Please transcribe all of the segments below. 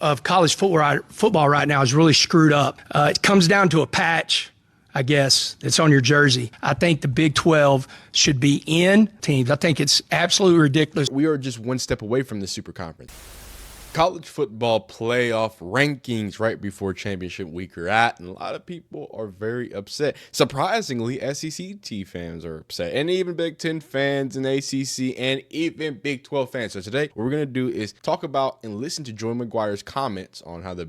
of college football right now is really screwed up. It comes down to a patch, I guess, that's on your jersey. I think the Big 12 should be in teams. I think it's absolutely ridiculous. We are just one step away from the super conference. College football playoff rankings right before championship week are at, and a lot of people are very upset. Surprisingly, SEC fans are upset, and even Big 10 fans and ACC and even Big 12 fans. So today, what we're going to do is talk about and listen to Joey McGuire's comments on how the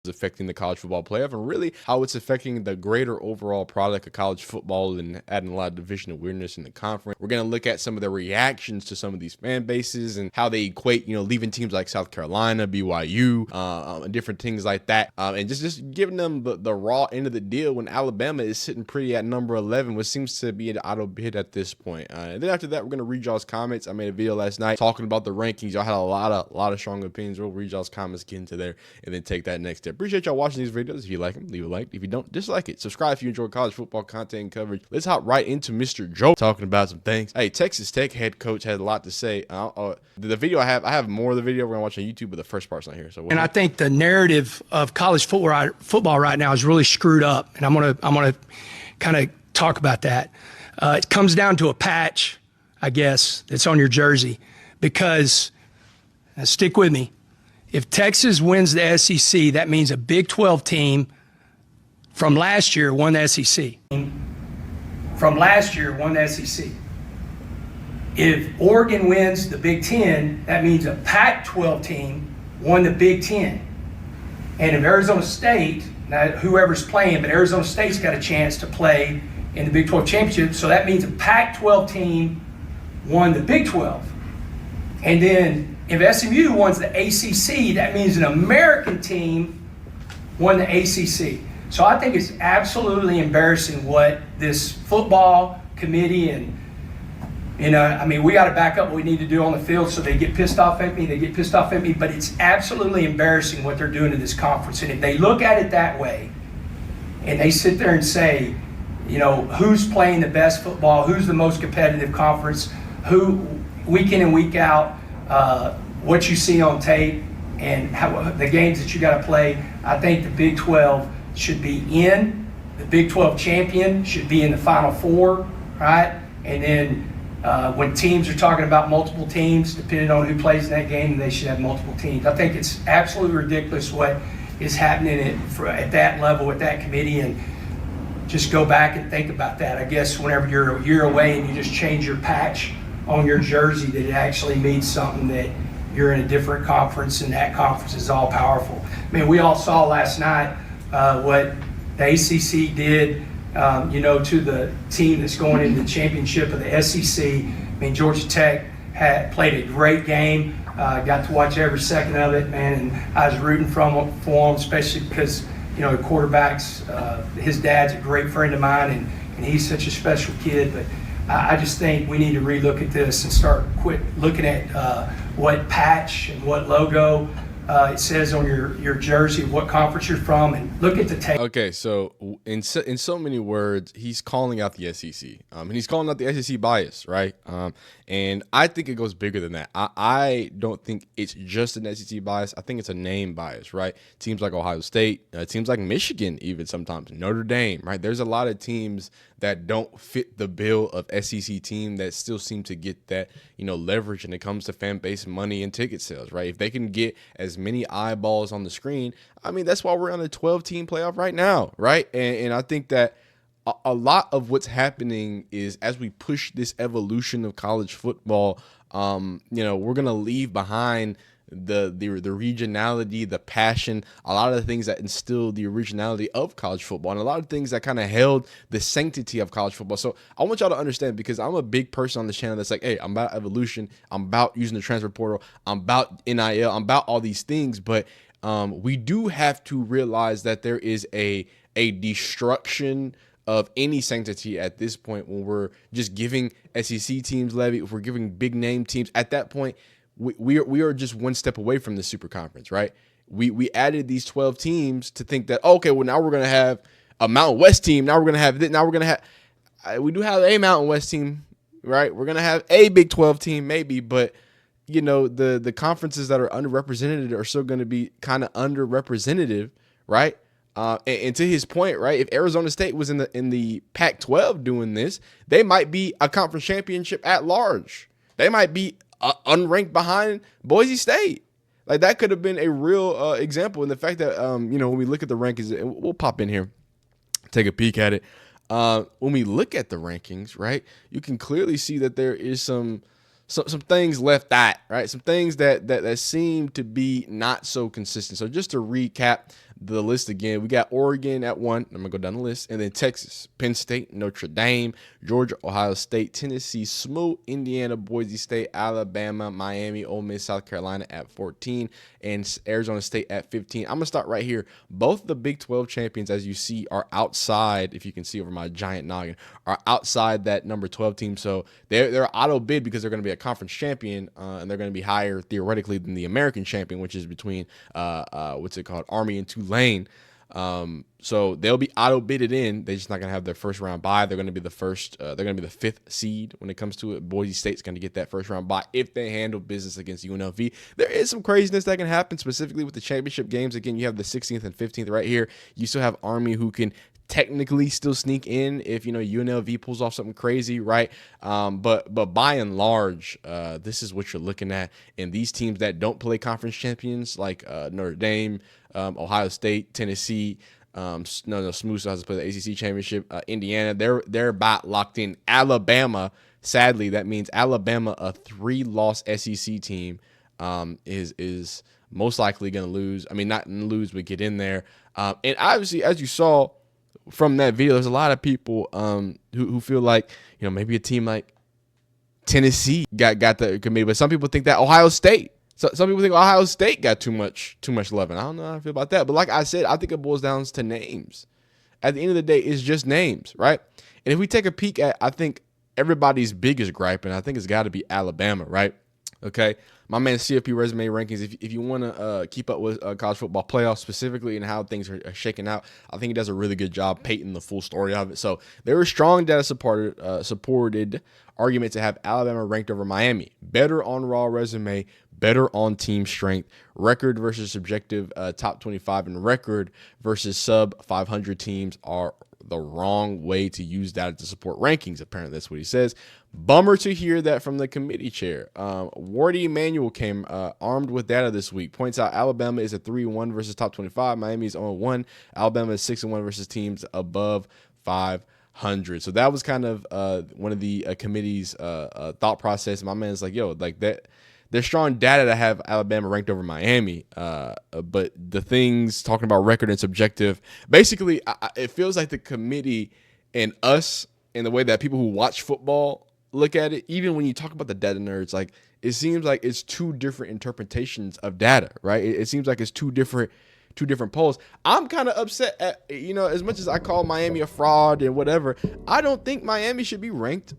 is affecting the college football playoff and really how it's affecting the greater overall product of college football and adding a lot of division awareness in the conference. We're going to look at some of the reactions to some of these fan bases and how they equate, leaving teams like South Carolina, BYU, and different things like that. And just giving them the raw end of the deal when Alabama is sitting pretty at number 11, which seems to be an auto bid at this point. And then after that, we're going to read y'all's comments. I made a video last night talking about the rankings. Y'all had a lot of strong opinions. We'll read y'all's comments, get into there, and then take that next step. Appreciate y'all watching these videos. If you like them, leave a like. If you don't, dislike it. Subscribe if you enjoy college football content and coverage. Let's hop right into Mr. Joe talking about some things. Hey, Texas Tech head coach had a lot to say. The video I have more of the video we're gonna watch on YouTube, but the first part's not here. So, and I think the narrative of college football right now is really screwed up, and I'm gonna kind of talk about that. It comes down to a patch, I guess, that's on your jersey, because stick with me. If Texas wins the SEC, that means a Big 12 team from last year won the SEC. From last year won the SEC. If Oregon wins the Big 10, that means a Pac-12 team won the Big 10. And if Arizona State, now whoever's playing, but Arizona State's got a chance to play in the Big 12 championship, so that means a Pac-12 team won the Big 12. And then if SMU wins the ACC, that means an American team won the ACC. So I think it's absolutely embarrassing what this football committee and, we got to back up what we need to do on the field so they get pissed off at me. But it's absolutely embarrassing what they're doing to this conference. And if they look at it that way and they sit there and say, who's playing the best football, who's the most competitive conference, who week in and week out, what you see on tape and how the games that you got to play, I think the Big 12 should be in. The Big 12 champion should be in the Final Four, right? And then when teams are talking about multiple teams, depending on who plays in that game, they should have multiple teams. I think it's absolutely ridiculous what is happening at that level with that committee, and just go back and think about that. I guess whenever you're a year away and you just change your patch on your jersey, that it actually means something, that you're in a different conference and that conference is all powerful. We all saw last night what the ACC did, to the team that's going into the championship of the SEC. Georgia Tech had played a great game. Got to watch every second of it, man, and I was rooting for them, especially because, the quarterback's, his dad's a great friend of mine, and he's such a special kid. But I just think we need to relook at this and quit looking at what patch and what logo it says on your jersey, what conference you're from, and look at the tape. Okay, so in so many words, he's calling out the SEC, and he's calling out the SEC bias, right? And I think it goes bigger than that. I don't think it's just an SEC bias. I think it's a name bias, right? Teams like Ohio State, teams like Michigan, even sometimes Notre Dame, right? There's a lot of teams that don't fit the bill of SEC team that still seem to get that, leverage when it comes to fan base money and ticket sales, right? If they can get as many eyeballs on the screen, that's why we're on a 12-team playoff right now, right? And I think that a lot of what's happening is, as we push this evolution of college football, we're going to leave behind the regionality, the passion, a lot of the things that instilled the originality of college football, and a lot of things that kind of held the sanctity of college football. So I want y'all to understand, because I'm a big person on this channel that's like, hey, I'm about evolution, I'm about using the transfer portal, I'm about NIL, I'm about all these things, but we do have to realize that there is a destruction of any sanctity at this point when we're just giving SEC teams levy, if we're giving big name teams. At that point, we are just one step away from the super conference, right? We added these 12 teams to think that, okay, well, now we're going to have a Mountain West team. Now we're going to have this. Now we're going to have, we do have a Mountain West team, right? We're going to have a Big 12 team maybe, but the conferences that are underrepresented are still going to be kind of underrepresented, right? And to his point, right, if Arizona State was in the Pac-12 doing this, they might be a conference championship at large. They might be unranked behind Boise State. Like, that could have been a real example. And the fact that, when we look at the rankings, and we'll pop in here, take a peek at it. When we look at the rankings, right, you can clearly see that there is some things left out, right? Some things that seem to be not so consistent. So just to recap the list again, we got Oregon at 1. I'm gonna go down the list, and then Texas, Penn State, Notre Dame, Georgia, Ohio State, Tennessee, SMU, Indiana, Boise State, Alabama, Miami, Ole Miss, South Carolina at 14, and Arizona State at 15. I'm gonna start right here. Both the Big 12 champions, as you see, are outside. If you can see over my giant noggin, are outside that number 12 team. So they're auto bid because they're gonna be a conference champion, and they're gonna be higher theoretically than the American champion, which is between Army and Tulane. So they'll be auto bidded in. They're just not gonna have their first round bye. They're gonna be the first. They're gonna be the 5th seed when it comes to it. Boise State's gonna get that first round bye if they handle business against UNLV. There is some craziness that can happen, specifically with the championship games. Again, you have the 16th and 15th right here. You still have Army, who can technically still sneak in if UNLV pulls off something crazy, right? But by and large, this is what you're looking at. And these teams that don't play conference champions, like Notre Dame, Ohio State, Tennessee, SMU still has to play the ACC championship. Indiana, they're about locked in. Alabama, sadly, that means Alabama, a 3-loss SEC team, is most likely going to lose. I mean, not lose, but get in there. And obviously, as you saw from that video, there's a lot of people who feel like maybe a team like Tennessee got the committee, but some people think that Ohio State. So some people think Ohio State got too much love, and I don't know how I feel about that. But like I said, I think it boils down to names. At the end of the day, it's just names, right? And if we take a peek at, I think everybody's biggest gripe, and I think it's got to be Alabama, right? Okay, my man CFP Resume Rankings. If you want to keep up with college football playoffs specifically and how things are shaking out, I think he does a really good job painting the full story of it. So there was strong data supported argument to have Alabama ranked over Miami. Better on raw resume, better on team strength, record versus subjective top 25, and record versus sub 500 teams are the wrong way to use data to support rankings. Apparently, that's what he says. Bummer to hear that from the committee chair. Wardy Emanuel came armed with data this week. Points out Alabama is a 3-1 versus top 25. Miami is 0-1. Alabama is 6-1 versus teams above 500. So that was kind of one of the committee's thought process. My man's like, that. There's strong data to have Alabama ranked over Miami, but the things talking about record and subjective, basically, it feels like the committee and us and the way that people who watch football look at it, even when you talk about the data nerds, like it seems like it's two different interpretations of data, right? It seems like it's two different polls. I'm kind of upset at, as much as I call Miami a fraud and whatever, I don't think Miami should be ranked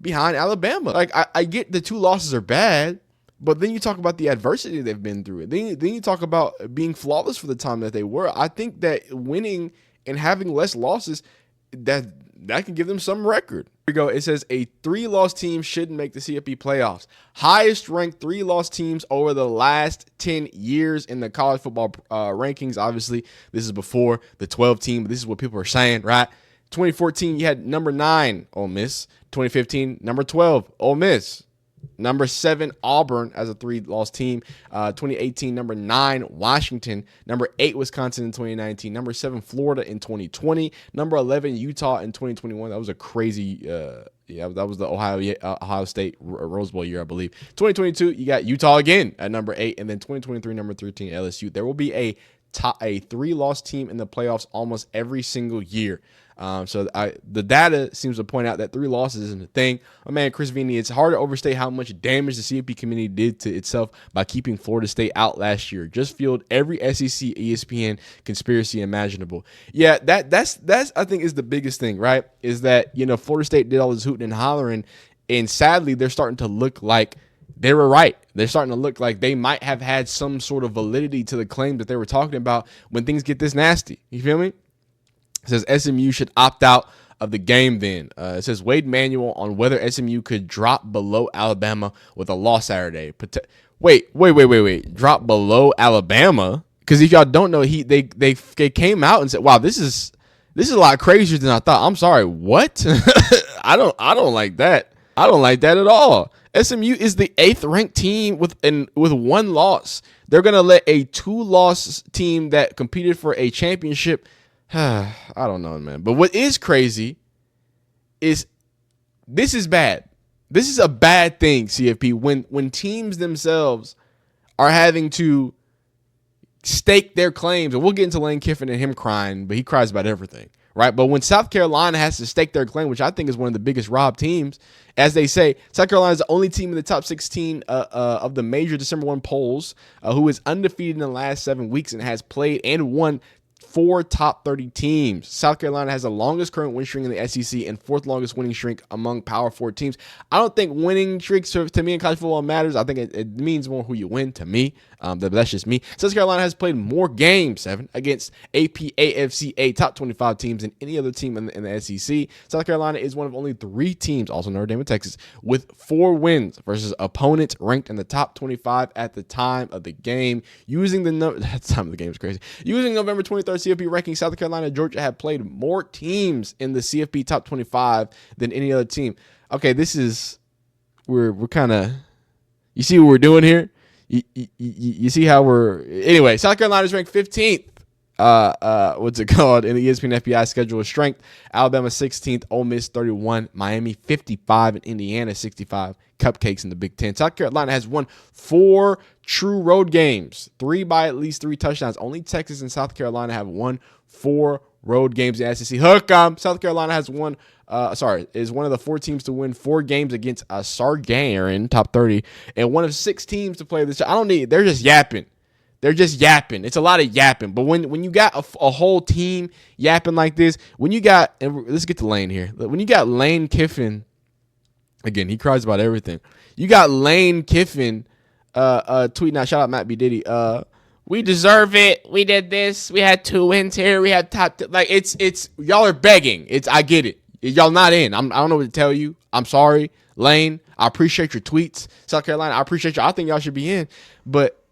behind Alabama. Like I get the 2 losses are bad. But then you talk about the adversity they've been through. Then you talk about being flawless for the time that they were. I think that winning and having less losses, that can give them some record. Here we go. It says a 3-loss team shouldn't make the CFP playoffs. Highest ranked 3-loss teams over the last 10 years in the college football rankings. Obviously, this is before the 12 team. But this is what people are saying, right? 2014, you had number 9, Ole Miss. 2015, number 12, Ole Miss. Number 7, Auburn as a 3-loss team. 2018, number 9, Washington. Number 8, Wisconsin in 2019. Number 7, Florida in 2020. Number 11, Utah in 2021. That was a crazy, that was the Ohio State Rose Bowl year, I believe. 2022, you got Utah again at number 8. And then 2023, number 13, LSU. There will be a 3-loss team in the playoffs almost every single year. So the data seems to point out that 3 losses isn't a thing. My man, Chris Vini, it's hard to overstate how much damage the CFP committee did to itself by keeping Florida State out last year. Just fueled every SEC ESPN conspiracy imaginable. Yeah, that's I think is the biggest thing, right? Is that, Florida State did all this hooting and hollering, and sadly they're starting to look like they were right. They're starting to look like they might have had some sort of validity to the claim that they were talking about when things get this nasty. You feel me? It says SMU should opt out of the game then. It says Wade Manuel on whether SMU could drop below Alabama with a loss Saturday. Wait. Drop below Alabama? Because if y'all don't know, they came out and said, wow, this is a lot crazier than I thought. I'm sorry, what? I don't like that. I don't like that at all. SMU is the 8th ranked team with one loss. They're gonna let a 2-loss team that competed for a championship. I don't know, man. But what is crazy is this is bad. This is a bad thing, CFP. When teams themselves are having to stake their claims, and we'll get into Lane Kiffin and him crying, but he cries about everything, right? But when South Carolina has to stake their claim, which I think is one of the biggest robbed teams, as they say, South Carolina is the only team in the top 16 of the major December 1 polls who is undefeated in the last 7 weeks and has played and won 4 top 30 teams. South Carolina has the longest current win streak in the SEC and 4th longest winning streak among Power 4 teams. I don't think winning streaks to me in college football matters. I think it means more who you win to me. But that's just me. South Carolina has played more games, 7, against AFCA top 25 teams than any other team in the SEC. South Carolina is one of only 3 teams, also Notre Dame and Texas, with 4 wins versus opponents ranked in the top 25 at the time of the game. Using the time of the game is crazy. Using November 23rd CFP ranking, South Carolina and Georgia have played more teams in the CFP top 25 than any other team. Okay, this is we're kind of, you see what we're doing here. You see how anyway, South Carolina is ranked 15th. What's it called in the ESPN FBI schedule of strength? Alabama 16th, Ole Miss 31, Miami 55, and Indiana 65. Cupcakes in the Big Ten. South Carolina has won 4 true road games, 3 by at least 3 touchdowns. Only Texas and South Carolina have won 4 road games in the SEC. Hook 'em. South Carolina has won. Is one of the 4 teams to win 4 games against a Sargarian top 30, and one of 6 teams to play this. They're just yapping. It's a lot of yapping. But when you got a whole team yapping like this, and let's get to Lane here. When you got Lane Kiffin, again, he cries about everything. You got Lane Kiffin tweeting out, shout out Matt B. Diddy. We deserve it. We did this. We had 2 wins here. We had it's y'all are begging. I get it. Y'all not in. I don't know what to tell you. I'm sorry, Lane. I appreciate your tweets. South Carolina, I appreciate you. I think y'all should be in. But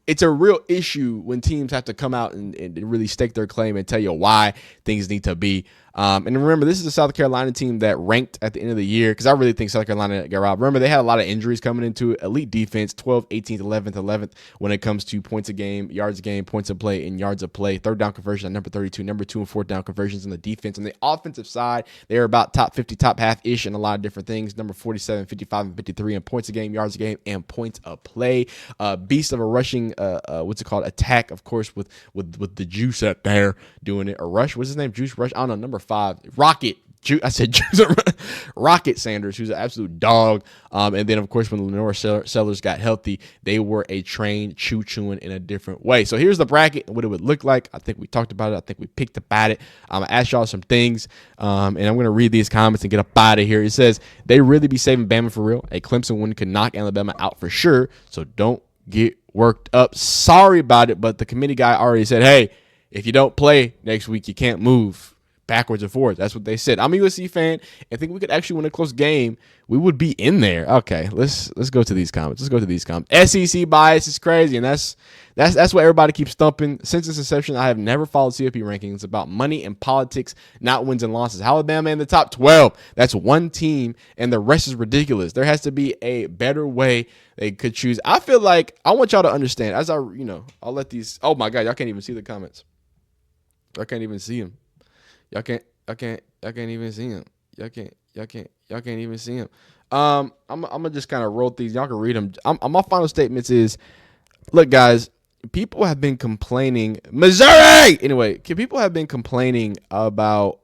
it's a real issue when teams have to come out and really stake their claim and tell you why things need to be. And remember, this is a South Carolina team that ranked at the end of the year, because I really think South Carolina got robbed. Remember, they had a lot of injuries coming into it. Elite defense, 12th, 18th, 11th when it comes to points a game, yards a game, points of play, and yards of play. 3rd down conversion at number 32, number 2 and 4th down conversions on the defense. On the offensive side, they're about top 50, top half-ish in a lot of different things. Number 47, 55, and 53 in points a game, yards a game, and points of play. Beast of a rushing, attack, of course, with the Juice up there doing it. A rush, what's his name? Juice Rush? I don't know, number 5. Rocket. I said Juice. Rocket Sanders, who's an absolute dog. And then, of course, when Lenore Sellers got healthy, they were a train chewing in a different way. So here's the bracket and what it would look like. I think we talked about it. I think we picked about it. I'm going to ask y'all some things, and I'm going to read these comments and get up out of here. It says, they really be saving Bama for real. A Clemson win could knock Alabama out for sure, so don't get worked up. Sorry about it, but the committee guy already said, hey, if you don't play next week, you can't move backwards and forwards. That's what they said. I'm a USC fan. I think we could actually win a close game. We would be in there. Okay, let's go to these comments. SEC bias is crazy, and that's what everybody keeps thumping. Since its inception, I have never followed CFP rankings about money and politics, not wins and losses. Alabama in the top 12. That's one team, and the rest is ridiculous. There has to be a better way they could choose. I feel like I want y'all to understand. I'll let these. Oh my God, y'all can't even see the comments. I can't even see them. Y'all can't even see him. Y'all can't even see him. I'm gonna just kind of roll these. Y'all can read them. My final statements is, look, guys, people have been complaining. Missouri! Anyway, people have been complaining about,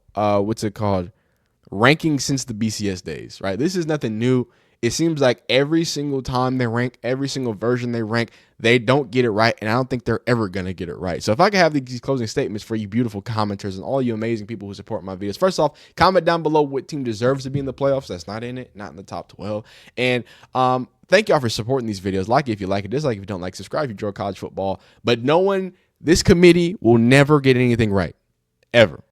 ranking since the BCS days, right? This is nothing new. It seems like every single time they rank, every single version they rank, they don't get it right, and I don't think they're ever going to get it right. So if I could have these closing statements for you beautiful commenters and all you amazing people who support my videos. First off, comment down below what team deserves to be in the playoffs. That's not in it, not in the top 12. And thank y'all for supporting these videos. Like it if you like it, dislike if you don't like, subscribe if you enjoy college football. But this committee will never get anything right, ever.